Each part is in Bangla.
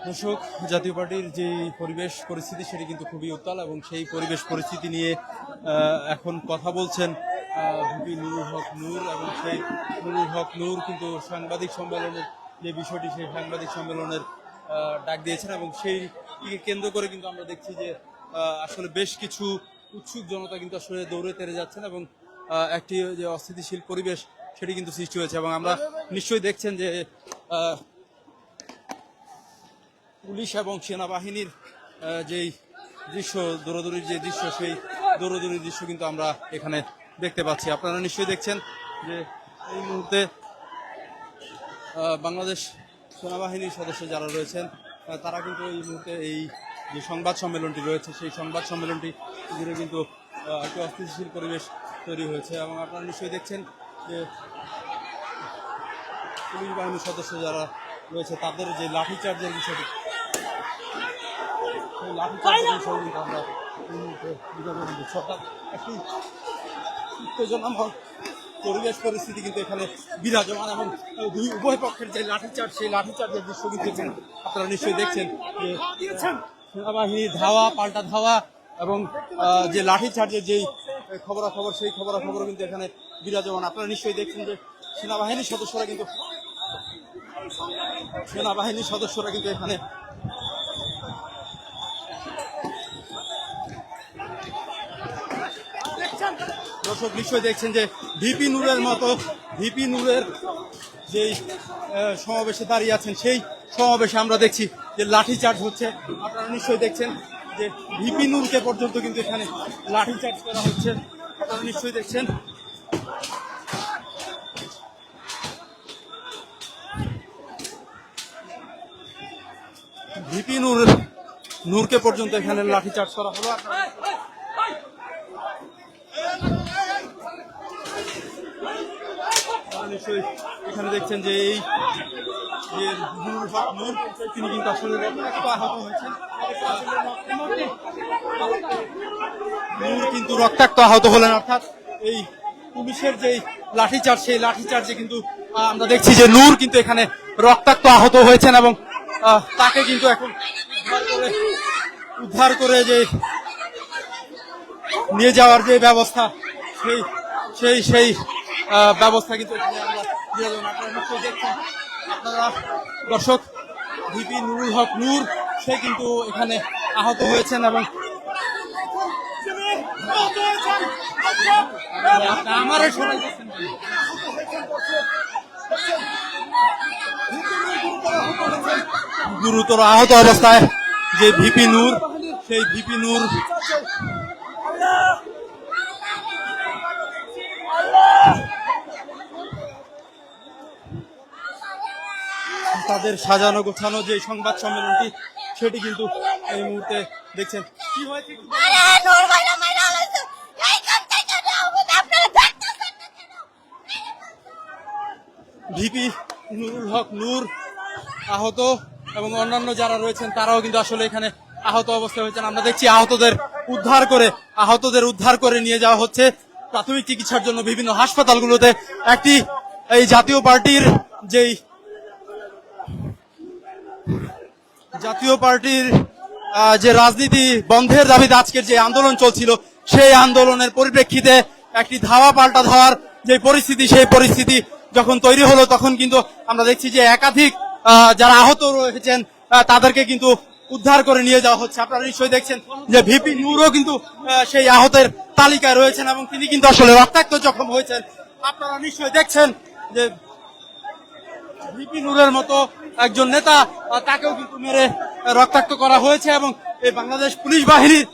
দর্শক, জাতীয় পার্টির যে পরিবেশ পরিস্থিতি সেটি কিন্তু খুবই উত্তাল এবং সেই পরিবেশ পরিস্থিতি নিয়ে এখন কথা বলছেন ভিপি নুরুল হক নূর। এবং সেই নুরুল হক নূর কিন্তু সাংবাদিক সম্মেলনের যে বিষয়টি, সেই সাংবাদিক সম্মেলনের ডাক দিয়েছেন এবং সেইটিকে কেন্দ্র করে কিন্তু আমরা দেখছি যে আসলে বেশ কিছু উৎসুক জনতা কিন্তু আসলে দৌড়ে তেড়ে যাচ্ছেন এবং একটি যে অস্থিতিশীল পরিবেশ সেটি কিন্তু সৃষ্টি হয়েছে। এবং আমরা নিশ্চয়ই দেখছেন যে পুলিশ এবং সেনাবাহিনীর যেই দৃশ্য, দৌড়াদৌড়ির যে দৃশ্য, সেই দৌড়াদৌড়ির দৃশ্য কিন্তু আমরা এখানে দেখতে পাচ্ছি। আপনারা নিশ্চয়ই দেখছেন যে এই মুহূর্তে বাংলাদেশ সেনাবাহিনীর সদস্য যারা রয়েছেন তারা কিন্তু এই মুহূর্তে এই যে সংবাদ সম্মেলনটি রয়েছে সেই সংবাদ সম্মেলনটি ঘিরে কিন্তু একটি অস্থিতিশীল পরিবেশ তৈরি হয়েছে। এবং আপনারা নিশ্চয়ই দেখছেন যে পুলিশ বাহিনীর সদস্য যারা রয়েছে তাদের যে লাঠিচার্জের বিষয়টি, সেই লাঠিচার্জের বিষয় কিন্তু আমরা এই মুহূর্তে বিভাজন দিচ্ছি। অর্থাৎ একটি উত্তেজনাময় পরিবেশ পরিস্থিতি কিন্তু এখানে বিরাজমান এবং উভয় পক্ষের যে লাঠিচার্জ, সেই লাঠিচার্জের দৃশ্য কিন্তু আপনারা নিশ্চয়ই দেখছেন যে সেনাবাহিনীর ধাওয়া, পাল্টা ধাওয়া এবং যে লাঠিচার্জের যেই খবরাখবর, সেই খবরাখবর কিন্তু এখানে বিরাজমান। আপনারা নিশ্চয়ই দেখছেন যে সেনাবাহিনীর সদস্যরা কিন্তু এখানে দর্শক নিশ্চয়ই দেখছেন যে ভিপি নূরের যেই সমাবেশে দাঁড়িয়ে আছেন, সেই সমাবেশে আমরা দেখছি যে লাঠিচার্জ হচ্ছে। আপনারা নিশ্চয়ই দেখছেন যে ভিপি নূরকে পর্যন্ত কিন্তু এখানে লাঠিচার্জ করা হচ্ছে। আপনারা নিশ্চয়ই দেখছেন ভিপি নূরকে পর্যন্ত এখানে লাঠিচার্জ করা হলো। নিশ্চয়ই এখানে দেখছেন যে এই যে নুরুল হক নূর, তিনি কিন্তু আসলে আহত হয়েছেন। নূর কিন্তু রক্তাক্ত আহত হলেন। অর্থাৎ এই পুলিশের যে লাঠিচার্জ, সেই লাঠিচার্জে কিন্তু আমরা দেখছি যে নূর কিন্তু এখানে রক্তাক্ত আহত হয়েছেন এবং তাকে কিন্তু এখন উদ্ধার করে যে নিয়ে যাওয়ার যে ব্যবস্থা, সেই ব্যবস্থা কিন্তু আপনারা দর্শক, ভিপি নুরুল হক নূর সে কিন্তু এখানে আহত হয়েছেন এবং গুরুতর আহত অবস্থায় যে ভিপি নূর, সেই ভিপি নূর তাদের সাজানো গোছানো যে সংবাদ সম্মেলনটি, সেটি কিন্তু এই মুহূর্তে দেখছেন। কি হয়েছে? ভিপি নুরুল হক নূর আহত এবং অন্যান্য যারা রয়েছেন তারাও কিন্তু আসলে এখানে আহত অবস্থায় হয়েছেন। আমরা দেখছি আহতদের উদ্ধার করে নিয়ে যাওয়া হচ্ছে প্রাথমিক চিকিৎসার জন্য বিভিন্ন হাসপাতালগুলোতে। একটি এই জাতীয় পার্টির যে রাজনীতি বন্ধের দাবিতে আজকের যে আন্দোলন চলছিল, সেই আন্দোলনের পরিপ্রেক্ষিতে একটি ধাওয়া পাল্টা ধাওয়ার যে পরিস্থিতি, সেই পরিস্থিতি যখন তৈরি হলো তখন কিন্তু আমরা দেখছি যে একাধিক যারা আহত রয়েছেন তাদেরকে কিন্তু উদ্ধার করে নিয়ে যাওয়া হচ্ছে। আপনারা নিশ্চয়ই দেখছেন যে ভিপি নূরও কিন্তু সেই আহতের তালিকায় রয়েছেন এবং তিনি কিন্তু আসলে রক্তাক্ত জখম হয়েছেন। আপনারা নিশ্চয়ই দেখছেন যে ভিপি নূরের মতো একজন নেতা, তাকেও কিন্তু মেরে রক্তাক্ত করা হয়েছে এবং এই বাংলাদেশ পুলিশ বাহিনীর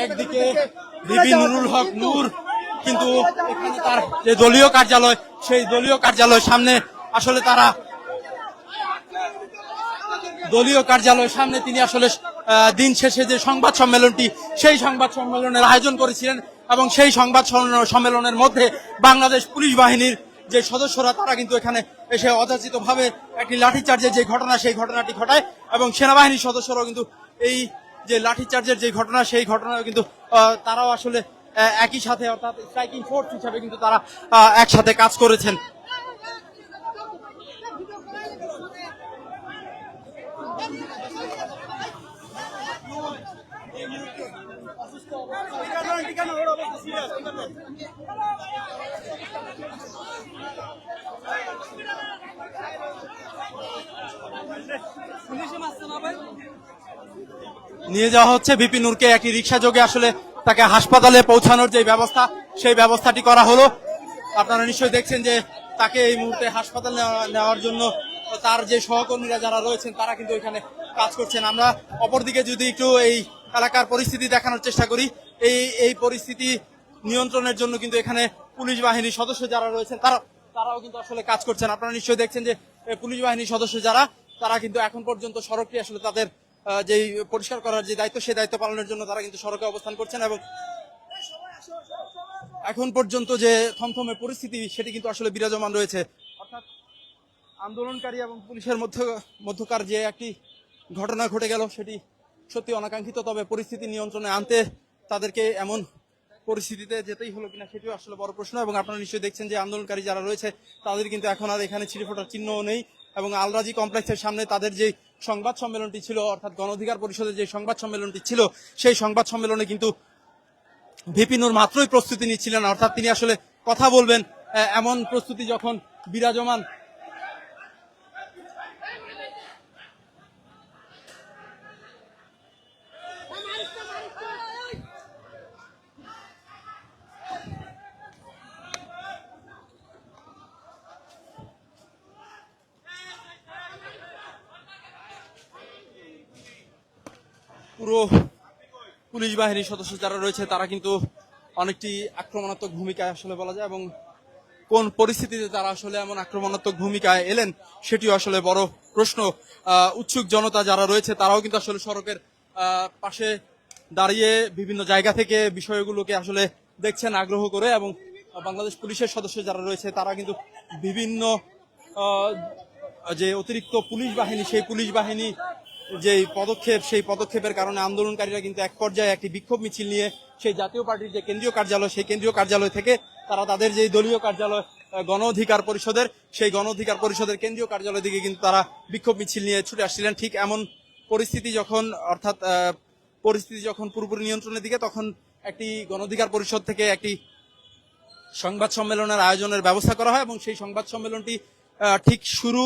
একদিকে ভিপি নুরুল হক নূর কিন্তু এখানে তার যে দলীয় কার্যালয়, সেই দলীয় কার্যালয়ের সামনে আসলে তিনি আসলে দিন শেষে যে সংবাদ সম্মেলনটি, সেই সংবাদ সম্মেলনের আয়োজন করেছিলেন এবং সেই সংবাদ সম্মেলনের মধ্যে বাংলাদেশ পুলিশ বাহিনীর যে সদস্যরা তারা কিন্তু এখানে এসে অযাচিতভাবে একটি লাঠিচার্জের যে ঘটনা সেই ঘটনাটি ঘটায় এবং সেনাবাহিনীর সদস্যরাও কিন্তু এই যে লাঠিচার্জের যে ঘটনা সেই ঘটনাও কিন্তু তারাও আসলে একই সাথে অর্থাৎ স্ট্রাইকিং ফোর্স হিসাবে কিন্তু তারা একসাথে কাজ করেছেন। নিয়ে যাওয়া হচ্ছে ভিপি নূরকে একটি রিক্সা যোগে, আসলে তাকে হাসপাতালে পৌঁছানোর যে ব্যবস্থা সেই ব্যবস্থাটি করা হলো। আপনারা নিশ্চয়ই দেখছেন যে তাকে এই মুহূর্তে হাসপাতালে নেওয়ার জন্য তার যে সহকর্মীরা যারা রয়েছেন তারা কিন্তু এখানে কাজ করছেন। আমরা অপরদিকে যদি একটু এই এলাকার পরিস্থিতি দেখানোর চেষ্টা করি, এই পরিস্থিতি নিয়ন্ত্রণের জন্য কিন্তু এখানে পুলিশ বাহিনীর সদস্য যারা রয়েছেন তারাও কিন্তু আসলে কাজ করছেন। আপনারা নিশ্চয়ই দেখছেন যে পুলিশ বাহিনীর সদস্য যারা তারা কিন্তু এখন পর্যন্ত সড়কটি আসলে তাদের যেই পরিষ্কার করার যে দায়িত্ব সেই দায়িত্ব পালনের জন্য তারা কিন্তু সড়কে অবস্থান করছেন এবং এখন পর্যন্ত যে থমথমে পরিস্থিতি সেটি কিন্তু আসলে বিরাজমান রয়েছে। অর্থাৎ আন্দোলনকারী এবং পুলিশের মধ্যকার যে একটি ঘটনা ঘটে গেল সেটি সত্যি অনাকাঙ্ক্ষিত, তবে পরিস্থিতি নিয়ন্ত্রণে আনতে তাদেরকে এমন পরিস্থিতিতে যেতেই হলো কিনা সেটিও আসলে বড় প্রশ্ন। এবং আপনারা নিশ্চয়ই দেখছেন যে আন্দোলনকারী যারা রয়েছে তাদের কিন্তু এখন আর এখানে ছিঁড়ে ফোটার চিহ্নও নেই এবং আলরাজি কমপ্লেক্সের সামনে তাদের যে সংবাদ সম্মেলনটি ছিল অর্থাৎ গণ অধিকার পরিষদের যে সংবাদ সম্মেলনটি ছিল সেই সংবাদ সম্মেলনে কিন্তু ভিপি নূর মাত্রই প্রস্তুতি নিচ্ছিলেন, অর্থাৎ তিনি আসলে কথা বলবেন এমন প্রস্তুতি যখন বিরাজমান। পুরো পুলিশ বাহিনীর সদস্য যারা রয়েছে তারা কিন্তু অনেকটি আক্রমণাত্মক ভূমিকায় আসলে বলা যায় এবং কোন পরিস্থিতিতে তারা আসলে এমন আক্রমণাত্মক ভূমিকায় এলেন সেটিও আসলে বড় প্রশ্ন। উৎসুক জনতা যারা রয়েছে তারাও কিন্তু আসলে সড়কের পাশে দাঁড়িয়ে বিভিন্ন জায়গা থেকে বিষয়গুলোকে আসলে দেখছেন আগ্রহ করে এবং বাংলাদেশ পুলিশের সদস্য যারা রয়েছে তারা কিন্তু বিভিন্ন যে অতিরিক্ত পুলিশ বাহিনী সেই পুলিশ বাহিনী যে পদক্ষেপ সেই পদক্ষেপের কারণে আন্দোলনকারীরা কিন্তু এক পর্যায়ে একটি বিক্ষোভ মিছিল নিয়ে সেই জাতীয় পার্টির যে কেন্দ্রীয় কার্যালয় সেই কেন্দ্রীয় কার্যালয় থেকে তারা তাদের যে দলীয় কার্যালয় গণ অধিকার পরিষদের সেই গণ অধিকার পরিষদের কেন্দ্রীয় কার্যালয় দিকে কিন্তু তারা বিক্ষোভ মিছিল নিয়ে ছুটে আসছিলেন। ঠিক এমন পরিস্থিতি যখন অর্থাৎ পরিস্থিতি যখন পুরোপুরি নিয়ন্ত্রণের দিকে তখন একটি গণ অধিকার পরিষদ থেকে একটি সংবাদ সম্মেলনের আয়োজনের ব্যবস্থা করা হয় এবং সেই সংবাদ সম্মেলনটি ঠিক শুরু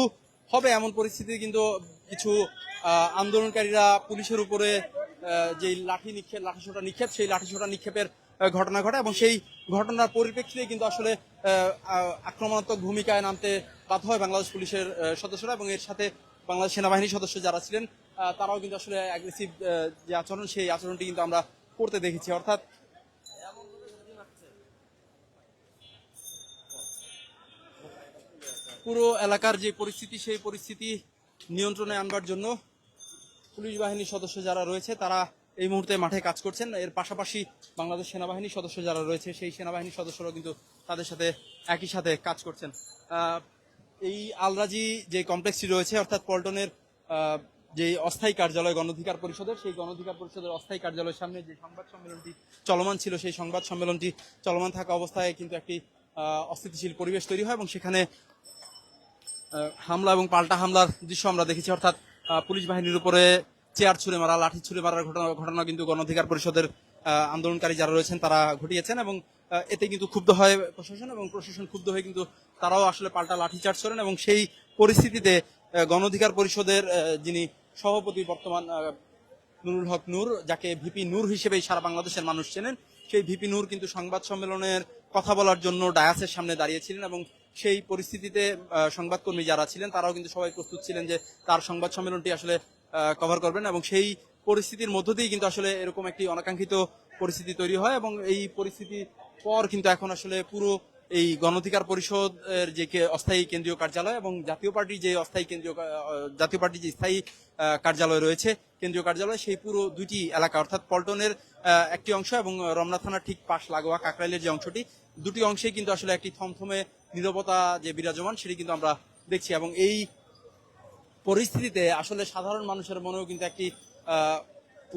হবে এমন পরিস্থিতি কিন্তু কিছু আন্দোলনকারীরা পুলিশের উপরে যে লাঠিসোঁটা নিক্ষেপ সেই লাঠিসোঁটা নিক্ষেপের ঘটনা ঘটে এবং সেই ঘটনার পরিপ্রেক্ষিতে কিন্তু আসলে আক্রমণাত্মক ভূমিকায় নামতে বাধ্য হয় বাংলাদেশ পুলিশের সদস্যরা এবং এর সাথে বাংলাদেশ সেনাবাহিনীর সদস্য যারা ছিলেন তারাও কিন্তু আসলে অ্যাগ্রেসিভ যে আচরণ সেই আচরণটি কিন্তু আমরা করতে দেখেছি। অর্থাৎ পুরো এলাকার যে পরিস্থিতি সেই পরিস্থিতি নিয়ন্ত্রণে আনবার জন্য পুলিশ বাহিনীর সদস্য যারা রয়েছে তারা এই মুহূর্তে মাঠে কাজ করছেন। এর পাশাপাশি বাংলাদেশ সেনাবাহিনীর সদস্য যারা রয়েছে সেই সেনাবাহিনীর সদস্যরাও কিন্তু তাদের সাথে একই সাথে কাজ করছেন। এই আলরাজি যে কমপ্লেক্সটি রয়েছে অর্থাৎ পল্টনের যে অস্থায়ী কার্যালয় গণ অধিকার পরিষদের সেই গণ অধিকার পরিষদের অস্থায়ী কার্যালয়ের সামনে যে সংবাদ সম্মেলনটি চলমান ছিল সেই সংবাদ সম্মেলনটি চলমান থাকা অবস্থায় কিন্তু একটি অস্থিতিশীল পরিবেশ তৈরি হয় এবং সেখানে হামলা এবং পাল্টা হামলার দৃশ্য আমরা দেখেছি। অর্থাৎ পুলিশ বাহিনীর উপরে চেয়ার ছুঁড়ে মারা লাঠি ছুঁড়ে মারার ঘটনা কিন্তু গণ অধিকার পরিষদের আন্দোলনকারী যারা রয়েছেন তারা ঘটিয়েছেন এবং এতে কিন্তু ক্ষুব্ধ হয় প্রশাসন এবং প্রশাসন ক্ষুব্ধ হয়ে কিন্তু তারাও আসলে পাল্টা লাঠিচার্জ করেন এবং সেই পরিস্থিতিতে গণ অধিকার পরিষদের যিনি সভাপতি বর্তমান নুরুল হক নূর, যাকে ভিপি নূর হিসেবে সারা বাংলাদেশের মানুষ চেনেন, সেই ভিপি নূর কিন্তু সংবাদ সম্মেলনের কথা বলার জন্য ডায়াসের সামনে দাঁড়িয়েছিলেন এবং সেই পরিস্থিতিতে সংবাদকর্মী যারা ছিলেন তারাও কিন্তু সবাই প্রস্তুত ছিলেন যে তার সংবাদ সম্মেলনটি আসলে কভার করবেন এবং সেই পরিস্থিতির মধ্য দিয়েই কিন্তু আসলে এরকম একটি অনাকাঙ্ক্ষিত পরিস্থিতি তৈরি হয় এবং এই পরিস্থিতির পর কিন্তু এখন আসলে পুরো এই গণ অধিকার পরিষদের যে অস্থায়ী কেন্দ্রীয় কার্যালয় এবং জাতীয় পার্টির যে স্থায়ী কার্যালয় রয়েছে কেন্দ্রীয় কার্যালয় সেই পুরো দুইটি এলাকা অর্থাৎ পল্টনের একটি অংশ এবং রমনা থানার ঠিক পাশ লাগোয়া কাকরাইলের যে অংশটি দুটি অংশেই কিন্তু আসলে একটি থমথমে নীরবতা যে বিরাজমান সেটি কিন্তু আমরা দেখছি। এবং এই পরিস্থিতিতে আসলে সাধারণ মানুষের মনেও কিন্তু একটি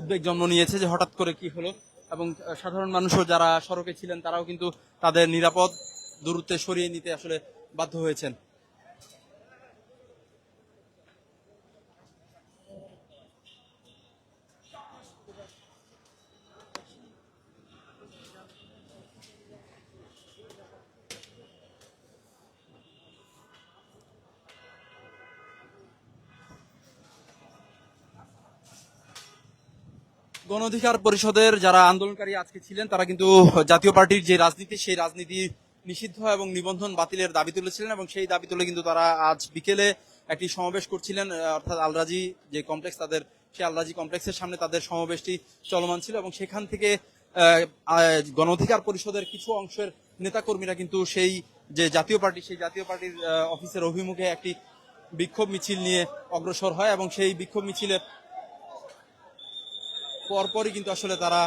উদ্বেগ জন্ম নিয়েছে যে হঠাৎ করে কি হলো। এবং সাধারণ মানুষও যারা সড়কে ছিলেন তারাও কিন্তু তাদের নিরাপদ দূরত্বে সরিয়ে নিতে আসলে বাধ্য হয়েছেন। গণ অধিকার পরিষদের যারা আন্দোলনকারী আজকে ছিলেন তারা কিন্তু জাতীয় পার্টির যে রাজনীতি সেই রাজনীতি নিষিদ্ধ এবং নিবন্ধন বাতিলের দাবি তুলেছিলেন এবং সেই দাবি তুলে কিন্তু তারা আজ বিকেলে একটি সমাবেশ করছিলেন, অর্থাৎ আলরাজি যে কমপ্লেক্স তাদের, সেই আলরাজি কমপ্লেক্সের সামনে তাদের সমাবেশটি চলমান ছিল। এবং সেখান থেকে গণ অধিকার পরিষদের কিছু অংশের নেতাকর্মীরা কিন্তু সেই যে জাতীয় পার্টি সেই জাতীয় পার্টির অফিসের অভিমুখে একটি বিক্ষোভ মিছিল নিয়ে অগ্রসর হয় এবং সেই বিক্ষোভ মিছিলের পরপরই কিন্তু আসলে তারা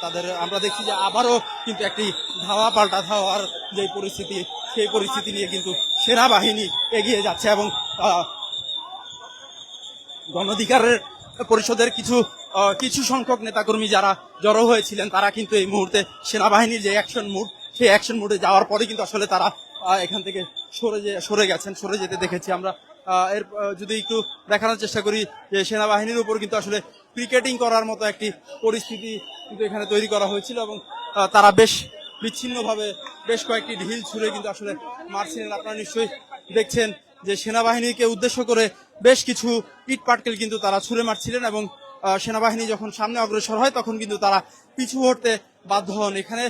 তাদের আমরা দেখছি যে আবারও কিন্তু একটি ধাওয়া পাল্টা ধাওয়ার যে পরিস্থিতি সেই পরিস্থিতি নিয়ে কিন্তু সেনাবাহিনী এগিয়ে যাচ্ছে। এবং গণ অধিকারের পরিষদের কিছু সংখ্যক নেতাকর্মী যারা জড়ো হয়েছিলেন তারা কিন্তু এই মুহূর্তে সেনাবাহিনীর যে অ্যাকশন মুড সেই অ্যাকশন মুডে যাওয়ার পরে কিন্তু আসলে তারা এখান থেকে সরে যেতে দেখেছি আমরা। এর যদি একটু দেখানোর চেষ্টা করি যে সেনাবাহিনীর উপর কিন্তু আসলে ক্রিকেটিং করার মতো একটি পরিস্থিতি কিন্তু এখানে তৈরি করা হয়েছিল এবং তারা বেশ বিচ্ছিন্নভাবে বেশ কয়েকটি ঢিল ছুঁড়ে কিন্তু আসলে মারছিলেন। আপনারা নিশ্চয়ই দেখছেন যে সেনাবাহিনীকে উদ্দেশ্য করে বেশ কিছু ইট পাটকেল কিন্তু তারা ছুঁড়ে মারছিলেন এবং সেনাবাহিনী যখন সামনে অগ্রসর হয় তখন কিন্তু তারা পিছু হটতে বাধ্য হন। এখানে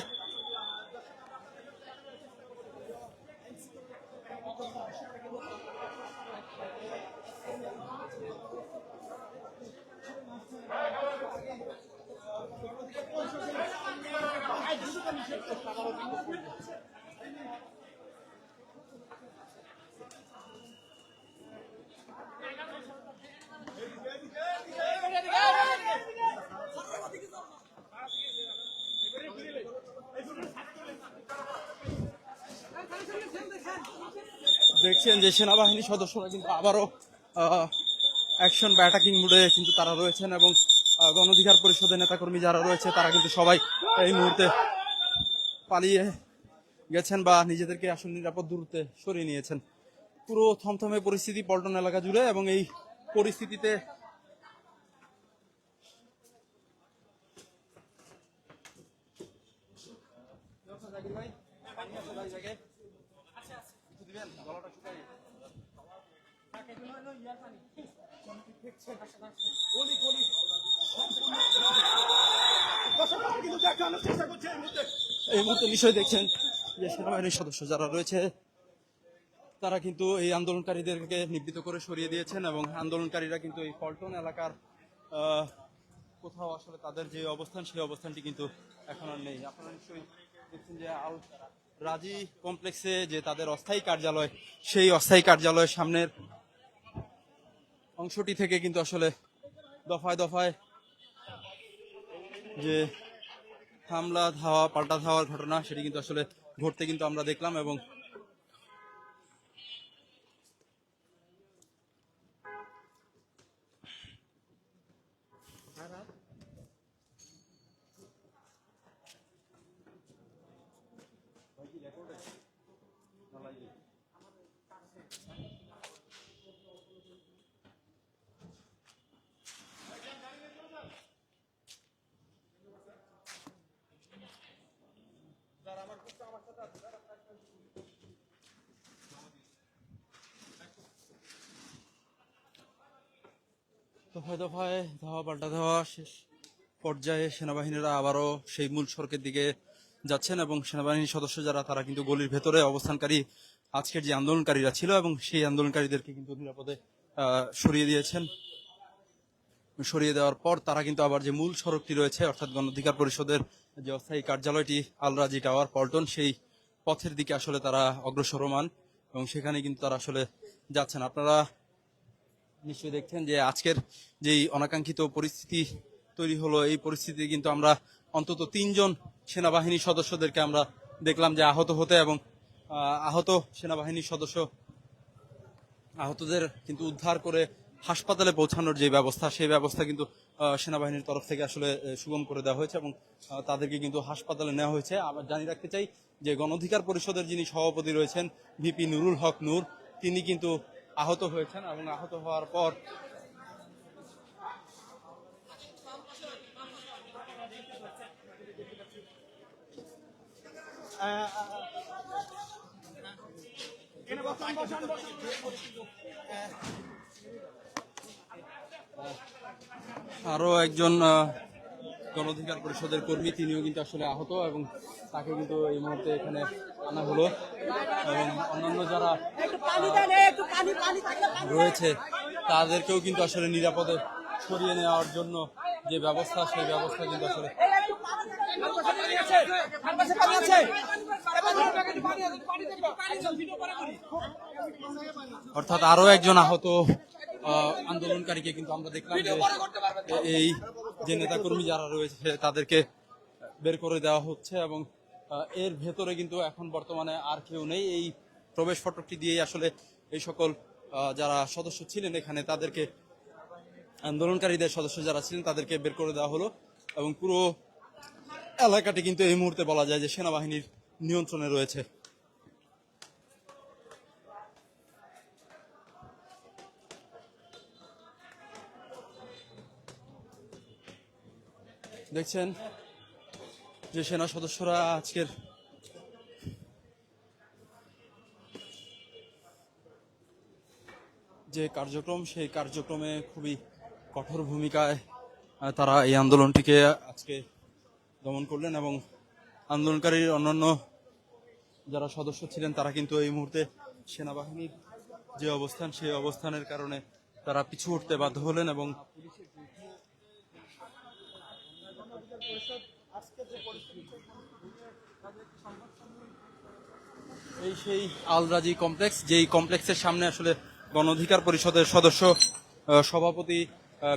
দেখছেন যে সেনাবাহিনী সদস্যরা কিন্তু আবারও অ্যাকশন বা অ্যাটাকিং মুডে কিন্তু তারা রয়েছেন এবং গণ অধিকার পরিষদের নেতাকর্মী যারা রয়েছে তারা কিন্তু সবাই এই মুহূর্তে পালিয়ে গেছেন বা নিজেদেরকে আসলে নিরাপদ দূরত্বে সরিয়ে নিয়েছেন। পুরো থমথমে পরিস্থিতি পল্টন এলাকা জুড়ে এবং এই পরিস্থিতিতে এই মুহূর্তে নিশ্চয়ই দেখছেন যে সেনাবাহিনীর সদস্য যারা রয়েছে তারা কিন্তু এই আন্দোলনকারীদেরকে নিবৃত্ত করে সরিয়ে দিয়েছেন এবং আন্দোলনকারীরা কিন্তু এই পল্টন এলাকার কোথাও আসলে তাদের যে অবস্থান সেই অবস্থানটি কিন্তু এখন আর নেই। আপনারা নিশ্চয়ই দেখছেন যে আল রাজি কমপ্লেক্সে যে তাদের অস্থায়ী কার্যালয় সেই অস্থায়ী কার্যালয়ের সামনের অংশটি থেকে কিন্তু আসলে দফায় দফায় যে হামলা ধাওয়া পাল্টা ধাওয়ার ঘটনা সেটি কিন্তু আসলে ঘটতে কিন্তু আমরা দেখলাম। এবং দফায় দফায় ধাওয়া পাল্টা ধাওয়া শেষ পর্যায়ে সেনাবাহিনীরা আবারও সেই মূল সড়কের দিকে যাচ্ছেন এবং সেনাবাহিনীর সদস্য যারা তারা কিন্তু গলির ভেতরে অবস্থানকারী আজকের যে আন্দোলনকারীরা ছিল এবং সেই আন্দোলনকারীদেরকে কিন্তু নিরাপদে সরিয়ে দিয়েছেন। সরিয়ে দেওয়ার পর তারা কিন্তু আবার যে মূল সড়কটি রয়েছে অর্থাৎ গণ অধিকার পরিষদের যে অস্থায়ী কার্যালয়টি আলরাজি টাওয়ার পল্টন সেই পথের দিকে আসলে তারা অগ্রসরমান এবং সেখানে কিন্তু তারা আসলে যাচ্ছেন। আপনারা নিশ্চয়ই দেখছেন যে আজকের যেই অনাকাঙ্ক্ষিত পরিস্থিতি তৈরি হলো এই পরিস্থিতি কিন্তু আমরা অন্তত 3 জন সেনাবাহিনীর সদস্যদেরকে আমরা দেখলাম যে আহত হতে এবং আহত সেনাবাহিনীর সদস্য আহতদের কিন্তু উদ্ধার করে হাসপাতালে পৌঁছানোর যে ব্যবস্থা, সেই ব্যবস্থা কিন্তু সেনাবাহিনীর তরফ থেকে আসলে সুগম করে দেওয়া হয়েছে এবং তাদেরকে কিন্তু হাসপাতালে নেওয়া হয়েছে। আবার জানিয়ে রাখতে চাই যে গণ অধিকার পরিষদের যিনি সভাপতি রয়েছেন ভিপি নুরুল হক নূর, তিনি কিন্তু আহত হয়েছেন এবং আহত হওয়ার পর আরো একজন গণ অধিকার পরিষদের কর্মী, তিনিও কিন্তু আসলে আহত এবং তাকে কিন্তু এই মুহূর্তে এখানে আনা হলো এবং অন্যান্য যারা রয়েছে তাদেরকেও কিন্তু আসলে নিরাপদে সরিয়ে নেওয়ার জন্য যে ব্যবস্থা, সেই ব্যবস্থা কিন্তু আসলে অর্থাৎ আরো একজন আহত আন্দোলনকারীকে কিন্তু আমরা দেখলাম যে এই যে নেতাকর্মী যারা রয়েছে তাদেরকে বের করে দেওয়া হচ্ছে এবং এর ভেতরে কিন্তু এখন বর্তমানে আর কেউ নেই। এই প্রবেশ ফটকটি দিয়েই আসলে এই সকল যারা সদস্য ছিলেন এখানে তাদেরকে, আন্দোলনকারীদের সদস্য যারা ছিলেন তাদেরকে বের করে দেওয়া হলো এবং পুরো এলাকাটি কিন্তু এই মুহূর্তে বলা যায় যে সেনাবাহিনীর নিয়ন্ত্রণে রয়েছে। দেখছেন যে সেনা সদস্যরা আজকের যে কার্যক্রম, সেই কার্যক্রমে খুবই কঠোর ভূমিকায় তারা এই আন্দোলনটিকে আজকে দমন করলেন এবং আন্দোলনকারীর অন্যান্য যারা সদস্য ছিলেন তারা কিন্তু এই মুহূর্তে সেনাবাহিনীর যে অবস্থান, সেই অবস্থানের কারণে তারা পিছু উঠতে বাধ্য হলেন এবং এই সেই আল রাজি কমপ্লেক্স, যেই কমপ্লেক্সের সামনে আসলে গণ অধিকার পরিষদের সদস্য সভাপতি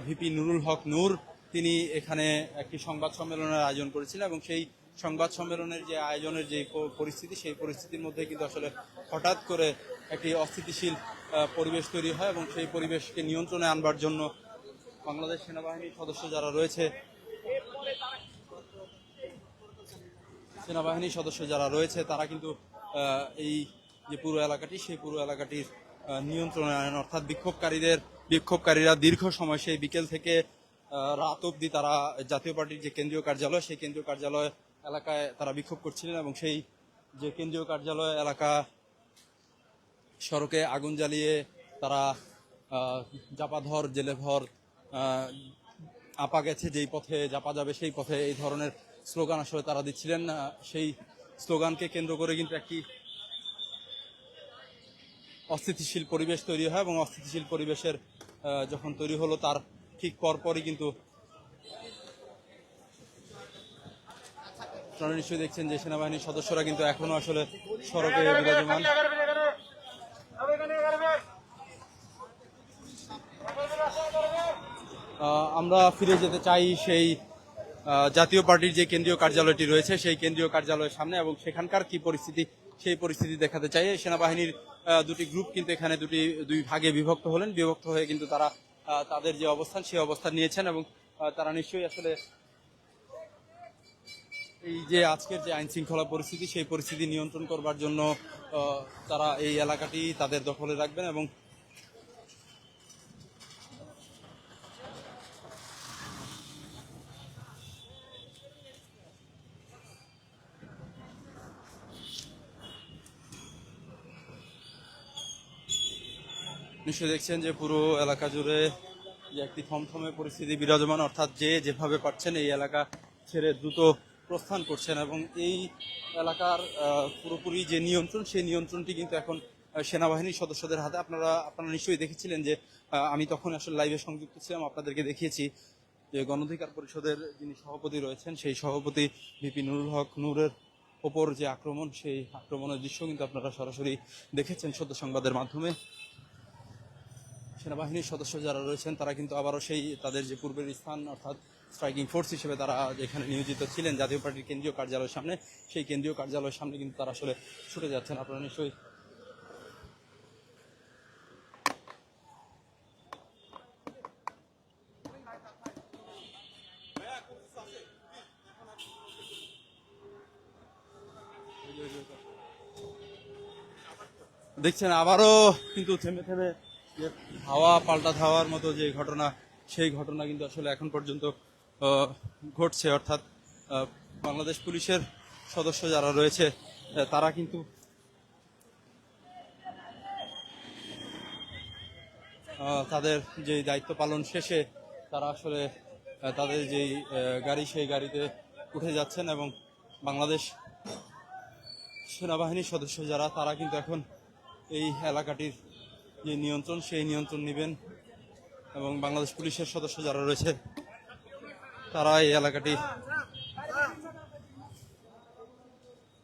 ভিপি নুরুল হক নূর, তিনি এখানে একটি সংবাদ সম্মেলনের আয়োজন করেছিলেন এবং সেই সংবাদ সম্মেলনের যে আয়োজনের যে পরিস্থিতি, সেই পরিস্থিতির মধ্যে কিন্তু আসলে হঠাৎ করে একটি অস্থিতিশীল পরিবেশ তৈরি হয় এবং সেই পরিবেশকে নিয়ন্ত্রণে আনবার জন্য বাংলাদেশ সেনাবাহিনীর সদস্য যারা রয়েছে, তারা কিন্তু এই যে পুরো এলাকাটি, সেই পুরো এলাকাটির নিয়ন্ত্রণে আনেন। অর্থাৎ বিক্ষোভকারীরা দীর্ঘ সময়, সেই বিকেল থেকে রাত অবধি তারা জাতীয় পার্টির যে কেন্দ্রীয় কার্যালয়, সেই কেন্দ্রীয় কার্যালয় এলাকায় তারা বিক্ষোভ করছিলেন এবং সেই যে কেন্দ্রীয় কার্যালয় এলাকা সড়কে আগুন জ্বালিয়ে তারা জাপাধর জেলেভর আপা গেছে যেই পথে জাপা যাবে সেই পথে, এই ধরনের স্লোগান আসলে তারা দিচ্ছিলেন। সেই স্লোগানকে কেন্দ্র করে কিন্তু একটি অস্থিতিশীল পরিবেশ তৈরি হয় এবং অস্থিতিশীল পরিবেশের যখন তৈরি হলো তার ঠিক পরপরই কিন্তু আপনারা নিশ্চয়ই দেখছেন যে সেনাবাহিনীর সদস্যরা কিন্তু এখনো আসলে সড়কে বিরাজমান। আমরা ফিরে যেতে চাই সেই জাতীয় পার্টির যে কেন্দ্রীয় কার্যালয়টি রয়েছে, সেই কেন্দ্রীয় কার্যালয়ের সামনে এবং সেখানকার কি পরিস্থিতি, সেই পরিস্থিতি দেখাতে চাই। সেনাবাহিনীর দুটি গ্রুপ কিন্তু এখানে দুই ভাগে বিভক্ত হয়ে কিন্তু তারা তাদের যে অবস্থান, সেই অবস্থান নিয়েছেন এবং তারা নিশ্চয়ই আসলে এই যে আজকের যে আইন শৃঙ্খলা পরিস্থিতি, সেই পরিস্থিতি নিয়ন্ত্রণ করবার জন্য তারা এই এলাকাটি তাদের দখলে রাখবেন এবং নিশ্চয়ই দেখছেন যে পুরো এলাকা জুড়ে যে একটি থমথমে পরিস্থিতি বিরাজমান। অর্থাৎ যে যেভাবে পারছেন এই এলাকা ছেড়ে দ্রুত প্রস্থান করছেন এবং এই এলাকার পুরোপুরি যে নিয়ন্ত্রণ, সেই নিয়ন্ত্রণটি কিন্তু এখন সেনাবাহিনীর সদস্যদের হাতে। আপনারা নিশ্চয়ই দেখেছিলেন যে আমি তখন আসলে লাইভে সংযুক্ত ছিলাম, আপনাদেরকে দেখিয়েছি যে গণ অধিকার পরিষদের যিনি সভাপতি রয়েছেন, সেই সভাপতি ভিপি নুরুল হক নূরের ওপর যে আক্রমণ, সেই আক্রমণের দৃশ্য কিন্তু আপনারা সরাসরি দেখেছেন সত্য সংবাদের মাধ্যমে। সেনাবাহিনীর সদস্য যারা রয়েছেন তারা কিন্তু আবারও সেই তাদের যে পূর্বের স্থান, অর্থাৎ স্ট্রাইকিং ফোর্স হিসেবে তারা যেখানে নিয়োজিত ছিলেন জাতীয় পার্টির কেন্দ্রীয় কার্যালয়ের সামনে, সেই কেন্দ্রীয় কার্যালয়ের সামনে কিন্তু তারা আসলে ছুটে যাচ্ছেন। আপনারা নিশ্চয়ই দেখছেন আবারও কিন্তু থেমে থেমে যে ধাওয়া পাল্টা ধাওয়ার মতো যে ঘটনা, সেই ঘটনা কিন্তু আসলে এখন পর্যন্ত ঘটছে। অর্থাৎ বাংলাদেশ পুলিশের সদস্য যারা রয়েছে তারা কিন্তু তাদের যে দায়িত্ব পালন শেষে তারা আসলে তাদের যেই গাড়ি, সেই গাড়িতে উঠে যাচ্ছেন এবং বাংলাদেশ সেনাবাহিনীর সদস্য যারা তারা কিন্তু এখন এই এলাকাটির যে নিয়ন্ত্রণ, সেই নিয়ন্ত্রণ নেবেন এবং বাংলাদেশ পুলিশের সদস্য যারা রয়েছে তারা এই এলাকাটি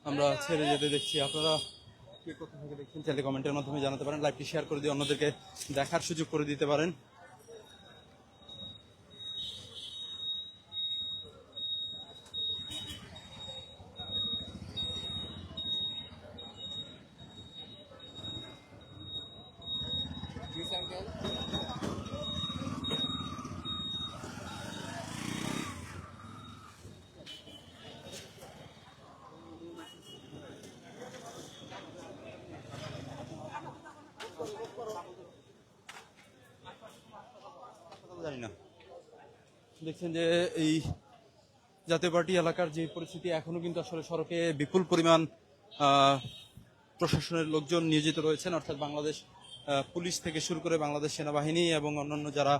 আমরা ছেড়ে যেতে দেখছি। আপনারা কে কোথা থেকে দেখছেন চাইলে কমেন্টের মাধ্যমে জানাতে পারেন, লাইভটি শেয়ার করে দিয়ে অন্যদেরকে দেখার সুযোগ করে দিতে পারেন। জানি না, দেখছেন যে এই জাতীয় পার্টি এলাকার যে পরিস্থিতি, এখনো কিন্তু আসলে সড়কে বিপুল পরিমাণ প্রশাসনের লোকজন নিয়োজিত রয়েছেন। অর্থাৎ বাংলাদেশ পুলিশ থেকে শুরু করে বাংলাদেশ সেনাবাহিনী এবং অন্যান্য যারা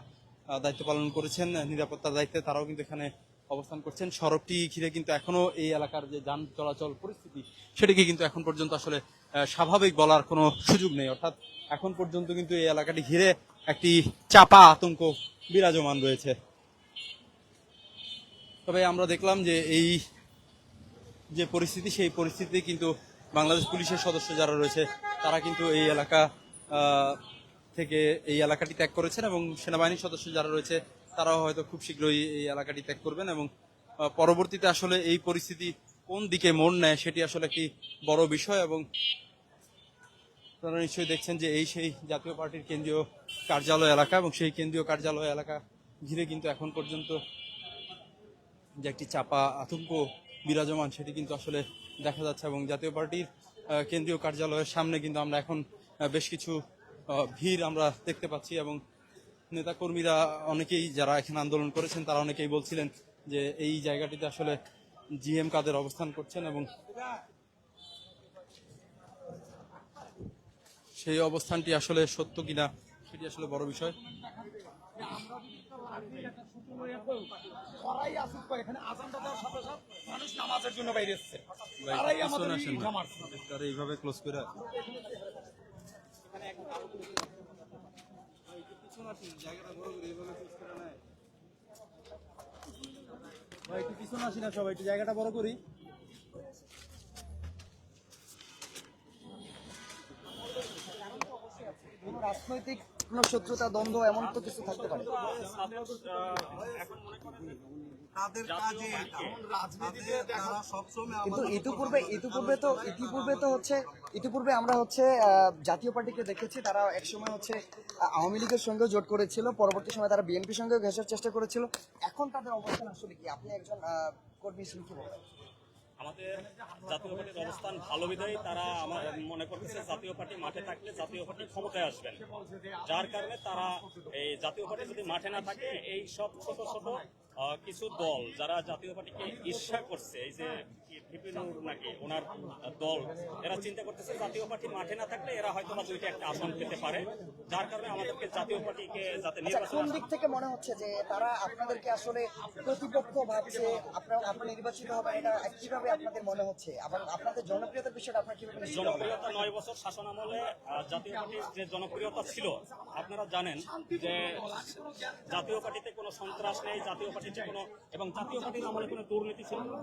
দায়িত্ব পালন করেছেন নিরাপত্তার দায়িত্বে, তারাও কিন্তু এখানে অবস্থান করছেন। সড়কটি ঘিরে কিন্তু এখনো এই এলাকার যে যান চলাচল পরিস্থিতি, সেটিকে কিন্তু এখন পর্যন্ত আসলে স্বাভাবিক বলার কোনো সুযোগ নেই। অর্থাৎ এখন পর্যন্ত কিন্তু এই এলাকাটি ঘিরে একটি চাপা আতঙ্ক বিরাজমান রয়েছে। তবে আমরা দেখলাম যে এই যে পরিস্থিতি, সেই পরিস্থিতি কিন্তু বাংলাদেশ পুলিশের সদস্য যারা রয়েছে তারা কিন্তু এই এলাকা থেকে এই এলাকাটি ত্যাগ করেছেন এবং সেনাবাহিনীর সদস্য যারা রয়েছে তারাও হয়তো খুব শীঘ্রই এই এলাকাটি ত্যাগ করবেন এবং পরবর্তীতে আসলে এই পরিস্থিতি কোন দিকে মোড় নেয় সেটি আসলে একটি বড় বিষয়। এবং আপনারা নিশ্চয়ই দেখছেন যে এই সেই জাতীয় পার্টির কেন্দ্রীয় কার্যালয় এলাকা এবং সেই কেন্দ্রীয় কার্যালয় এলাকা ঘিরে কিন্তু এখন পর্যন্ত যে একটি চাপা আতঙ্ক বিরাজমান, সেটি কিন্তু আসলে দেখা যাচ্ছে। এবং জাতীয় পার্টির কেন্দ্রীয় কার্যালয়ের সামনে কিন্তু আমরা এখন বেশ কিছু ভিড় আমরা দেখতে পাচ্ছি এবং নেতাকর্মীরা অনেকেই যারা এখানে আন্দোলন করেছেন তারা অনেকেই বলছিলেন যে এই জায়গাটিতে আসলে জিএম কাদের অবস্থান করছেন এবং সেই অবস্থানটি আসলে সত্য কিনা সেটি আসলে বড় বিষয়। এইভাবে ক্লোজ করে পিছনে আসি না, সবাই একটু জায়গাটা বড় করি। রাজনৈতিক কোন শত্রুতা, দ্বন্দ্ব এমন তো কিছু থাকতে পারে, কিন্তু ইতিপূর্বে আমরা হচ্ছে জাতীয় পার্টিকে দেখেছি তারা একসময় হচ্ছে আওয়ামী লীগের সঙ্গে জোট করেছিল, পরবর্তী সময় তারা বিএনপির সঙ্গে ঘেঁষার চেষ্টা করেছিল। এখন তাদের অবস্থান আসলে কি? আপনি একজন কর্মী হিসেবে কি বলবেন? আমাদের জাতীয় পার্টির অবস্থান ভালো বিধায় তারা আমার মনে করতেছে জাতীয় পার্টি মাঠে থাকলে জাতীয় পার্টি ক্ষমতায় আসবেন, যার কারণে তারা এই জাতীয় পার্টি যদি মাঠে না থাকে এই সব ছোট ছোট কিছু দল যারা জাতীয় পার্টিকে ঈর্ষা করছে, এই যে নাকি ওনার দল, এরা চিন্তা করতেছে জাতীয় পার্টি মাঠে না থাকলে এরা হয়তো বা দুইটা একটা আসন পেতে পারে, যার কারণে আমাদেরকে জাতীয় পার্টিকে যাতে নির্বাচন। কোন দিক থেকে মনে হচ্ছে যে তারা আপনাদেরকে আসলে প্রতিপক্ষ ভাবছে, আপনারা নির্বাচিত হবেন, এটা কিভাবে আপনাদের মনে হচ্ছে? এবং আপনাদের জনপ্রিয়তার বিষয়টা আপনারা কিভাবে? জনপ্রিয়তা 9 বছর শাসন আমলে জাতীয় পার্টির যে জনপ্রিয়তা ছিল আপনারা জানেন যে জাতীয় পার্টিতে কোনো সন্ত্রাস নেই, জাতীয় পার্টিতে কোনো, এবং জাতীয় পার্টির আমলে কোনো দুর্নীতি ছিল না।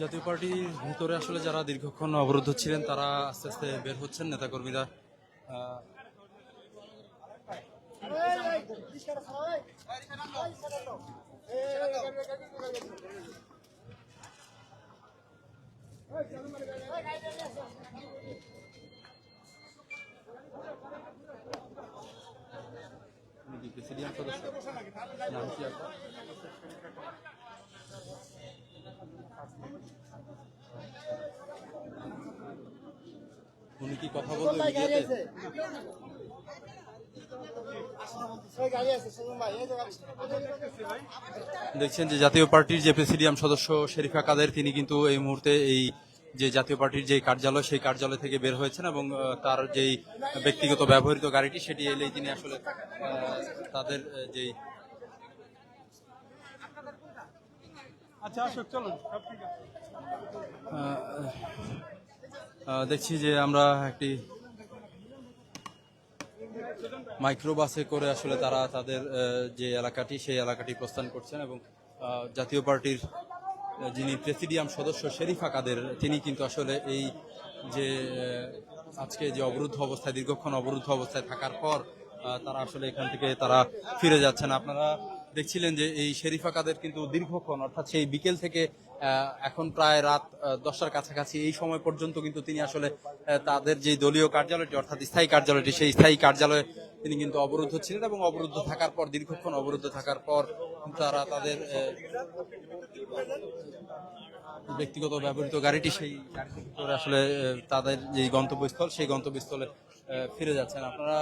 জাতীয় পার্টির ভিতরে আসলে যারা দীর্ঘক্ষণ অবরুদ্ধ ছিলেন তারা আস্তে আস্তে বের হচ্ছেন, নেতাকর্মীরা প্রেসিডিয়াম সদস্য নাম কি আপনার? উনি কি কথা বলবেন ভিডিওতে? দেখছেন যে জাতীয় পার্টির যে প্রেসিডিয়াম সদস্য শরীফা কাদের তিনি কিন্তু এই মুহূর্তে এই যে জাতীয় পার্টির যে কার্যালয় সেই কার্যালয় থেকে বের হয়েছেন এবং তার যেই ব্যক্তিগত ব্যবহৃত গাড়িটি সেটি এলেই তিনি আসলে তাদের যেই দেখছি যে আমরা একটি মাইক্রোবাসে করে আসলে তারা তাদের যে এলাকাটি সেই এলাকাটি প্রস্থান করছেন এবং জাতীয় পার্টির যিনি প্রেসিডিয়াম সদস্য শরীফা কাদের তিনি কিন্তু আসলে এই যে আজকে যে অবরুদ্ধ অবস্থায় দীর্ঘক্ষণ অবরুদ্ধ অবস্থায় থাকার পর তারা আসলে এখান থেকে তারা ফিরে যাচ্ছেন। আপনারা দেখছিলেন যে এই শরীফা কাদের কিন্তু দীর্ঘক্ষণ অর্থাৎ সেই বিকেল থেকে এখন প্রায় রাত 10টার কাছাকাছি এই সময় পর্যন্ত কিন্তু তিনি আসলে তাদের যে দলীয় কার্যালয়টি অর্থাৎ স্থায়ী কার্যালয়টি সেই স্থায়ী কার্যালয়ে তিনি কিন্তু অবরুদ্ধ ছিলেন এবং অবরুদ্ধ থাকার পর দীর্ঘক্ষণ অবরুদ্ধ থাকার পর তারা তাদের ব্যক্তিগত ব্যবহৃত গাড়িটি সেই গাড়িতে করে আসলে তাদের যে গন্তব্যস্থল সেই গন্তব্যস্থলে ফিরে যাচ্ছেন। আপনারা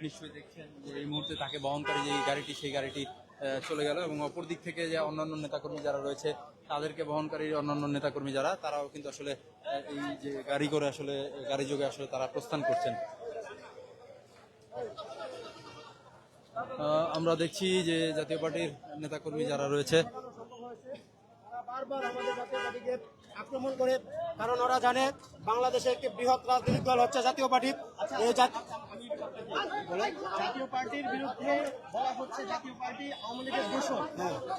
নিশ্চয়ই দেখছেন যে এই মুহূর্তে তাকে বহনকারী যে গাড়িটি সেই গাড়িটি চলে গেল এবং অপর দিক থেকে যে অন্যান্য নেতাকর্মী যারা রয়েছে তাদেরকে বহনকারী অন্যান্য নেতাকর্মী যারা তারাও কিন্তু আসলে এই যে গাড়ি করে আসলে গাড়ি যোগে আসলে তারা প্রস্থান করছেন। আমরা দেখছি যে জাতীয় পার্টির নেতাকর্মী যারা রয়েছে বারবার আমাদের জাতীয় পার্টিকে আক্রমণ করে, কারণ ওরা জানে বাংলাদেশে একটি বৃহৎ রাজনৈতিক দল হচ্ছে জাতীয় পার্টি। এই জাতীয় পার্টির বিরুদ্ধে বলা হচ্ছে জাতীয় পার্টি আওয়ামী লীগের দোষর।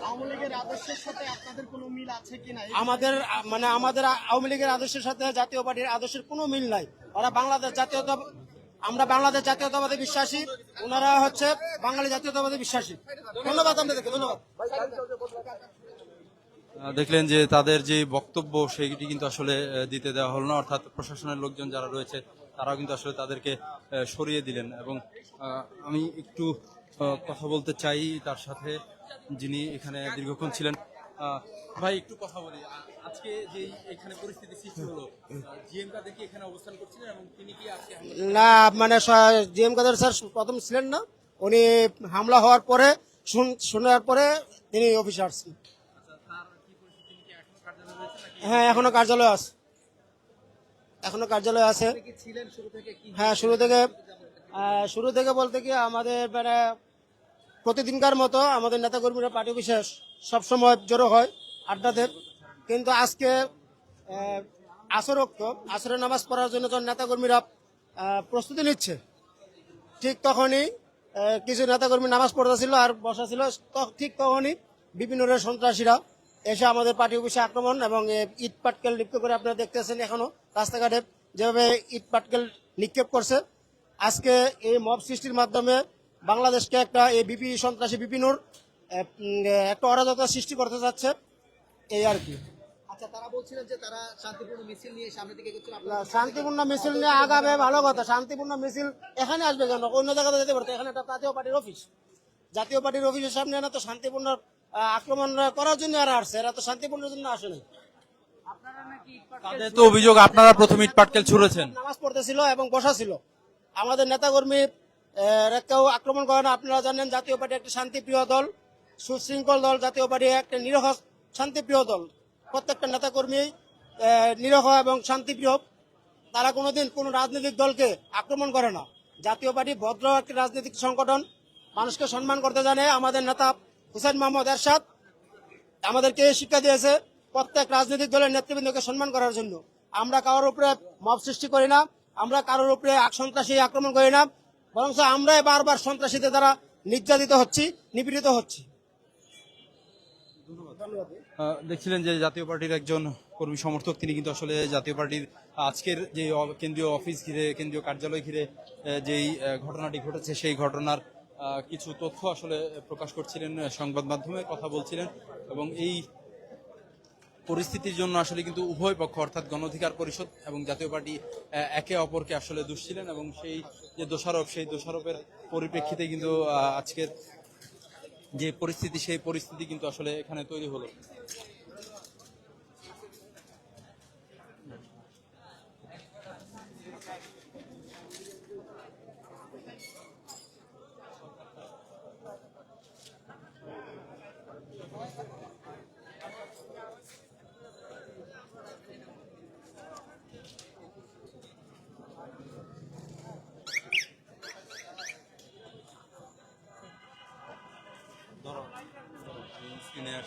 আওয়ামী লীগের আদর্শের সাথে আপনাদের কোনো মিল আছে কিনা? আমাদের আওয়ামী লীগের আদর্শের সাথে জাতীয় পার্টির আদর্শের কোনো মিল নাই। ওরা বাংলাদেশ জাতীয়তা, আমরা বাংলাদেশ জাতীয়তাবাদে বিশ্বাসী, ওনারা হচ্ছে বাঙালি জাতীয়তাবাদে বিশ্বাসী। ধন্যবাদ আপনাদেরকে, ধন্যবাদ। দেখলেন যে তাদের যে বক্তব্য সেইটি কিন্তু আসলে দিতে দেওয়া হলো না, অর্থাৎ প্রশাসনের লোকজন যারা রয়েছে তারাও কিন্তু আসলে তাদেরকে সরিয়ে দিলেন এবং আমি একটু কথা বলতে চাই তার সাথে যিনি এখানে দীর্ঘক্ষণ ছিলেন। ভাই একটু কথা বলি, আজকে যে এখানে পরিস্থিতি সৃষ্টি হলো জিএম কাদের কি এখানে অবস্থান করছিলেন এবং তিনি কি আজকে না, মানে জিএম কাদের স্যার প্রথম ছিলেন না, উনি হামলা হওয়ার পরে শোনার পরে তিনি অফিসে আসছেন। হ্যাঁ, এখনো কার্যালয় আছে, হ্যাঁ শুরু থেকে বলতে কি আমাদের মানে প্রতিদিনকার মতো আমাদের নেতাকর্মীরা পার্টি বিশেষ সবসময় জড়ো হয় আড্ডাতে, কিন্তু আজকে আসরের নামাজ পড়ার জন্য যখন নেতাকর্মীরা প্রস্তুতি নিচ্ছে ঠিক তখনই কিছু নেতাকর্মী নামাজ পড়তেছিল আর বসা ছিল, ঠিক তখনই বিভিন্ন সন্ত্রাসীরা এসে আমাদের পার্টি অফিসে আক্রমণ এবং ইট পাটকেল নিক্ষেপ করে, আপনারা দেখতেছেন এখনো রাস্তাঘাটে যেভাবে ইট পাটকেল নিক্ষেপ করছে। আজকে এই মব সৃষ্টির মাধ্যমে বাংলাদেশকে একটা এই বিপি সন্ত্রাসী বিপিনুর একটা অরাজকতা সৃষ্টি করতে যাচ্ছে, এই আর কি। আচ্ছা, তারা বলছিলেন যে তারা শান্তিপূর্ণ মিছিল নিয়ে সামনের দিকে এগোচ্ছিল। শান্তিপূর্ণ মিছিল নিয়ে আগাবে, ভালো কথা। শান্তিপূর্ণ মিছিল এখানে আসবে কেন? অন্য জায়গাতে যেতে পারতো। এখানে একটা জাতীয় পার্টির অফিস, জাতীয় পার্টির অফিসের সামনে না তো শান্তিপূর্ণ আক্রমণ করার জন্য এরা আসছে, এরা তো শান্তিপূর্ণের জন্য আসে নাই। তাদের তো অভিযোগ আপনারা প্রথম ইট পাটকেল ছুড়েছেন। নামাজ পড়তেছিল এবং বসা ছিল, আমাদের নেতাকর্মী কেউ আক্রমণ করে না। আপনারা জানেন জাতীয় পার্টি একটা শান্তিপ্রিয় দল, সুশৃঙ্খল দল। জাতীয় পার্টি একটা নিরহ শান্তিপ্রিয় দল, প্রত্যেকটা নেতাকর্মী নিরহ এবং শান্তিপ্রিয়। তারা কোনোদিন কোনো রাজনৈতিক দলকে আক্রমণ করে না। জাতীয় পার্টি ভদ্র একটি রাজনৈতিক সংগঠন, মানুষকে সম্মান করতে জানে। আমাদের নেতা হুসেইন মোহাম্মদ এরশাদ আমাদেরকে শিক্ষা দিয়েছে প্রত্যেক রাজনৈতিক দলের নেতৃবৃন্দকে সম্মান করার জন্য। আমরা কারোর উপরে মব সৃষ্টি করি না, আমরা কারোর উপরে সন্ত্রাসী আক্রমণ করি না, বরং আমরাই বারবার সন্ত্রাসীদের দ্বারা নির্যাতিত হচ্ছি, নিপীড়িত হচ্ছি। দেখছিলেন যে জাতীয় পার্টির একজন কর্মী সমর্থক, তিনি কিন্তু আসলে জাতীয় পার্টির আজকের যে কেন্দ্রীয় অফিস ঘিরে, কেন্দ্রীয় কার্যালয় ঘিরে যেই ঘটনাটি ঘটেছে সেই ঘটনার কিছু তথ্য আসলে প্রকাশ করছিলেন, সংবাদ মাধ্যমে কথা বলছিলেন এবং এই পরিস্থিতির জন্য আসলে কিন্তু উভয় পক্ষ অর্থাৎ গণ অধিকার পরিষদ এবং জাতীয় পার্টি একে অপরকে আসলে দুষছিলেন এবং সেই যে দোষারোপ সেই দোষারোপের পরিপ্রেক্ষিতে কিন্তু আজকের যে পরিস্থিতি সেই পরিস্থিতি কিন্তু আসলে এখানে তৈরি হলো।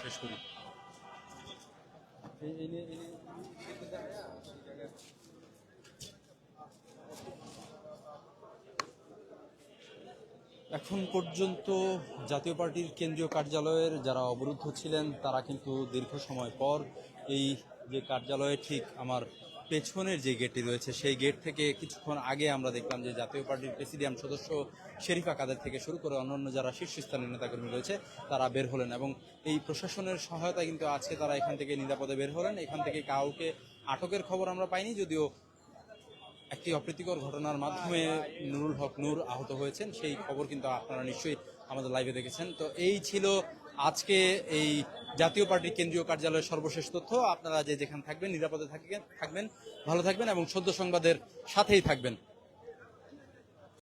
শেষ করি এখন পর্যন্ত জাতীয় পার্টির কেন্দ্রীয় কার্যালয়ের যারা অবরুদ্ধ ছিলেন তারা কিন্তু দীর্ঘ সময় পর এই যে কার্যালয়ে ঠিক আমার পেছনের যে গেটটি রয়েছে সেই গেট থেকে কিছুক্ষণ আগে আমরা দেখলাম যে জাতীয় পার্টির প্রেসিডিয়াম সদস্য শেরিফা কাদের থেকে শুরু করে অন্যান্য যারা শীর্ষস্থানীয় নেতাকর্মী রয়েছে তারা বের হলেন এবং এই প্রশাসনের সহায়তায় কিন্তু আজকে তারা এখান থেকে নিরাপদে বের হলেন। এখান থেকে কাউকে আটকের খবর আমরা পাইনি, যদিও একটি অপ্রীতিকর ঘটনার মাধ্যমে নুরুল হক নূর আহত হয়েছেন, সেই খবর কিন্তু আপনারা নিশ্চয়ই আমাদের লাইভে দেখেছেন। তো এই ছিল আজকে এই জাতীয় পার্টির কেন্দ্রীয় কার্যালয়ের সর্বশেষ তথ্য। আপনারা যে যেখানে থাকবেন নিরাপদে থাকবেন, ভালো থাকবেন এবং সদ্য সংবাদের সাথেই থাকবেন।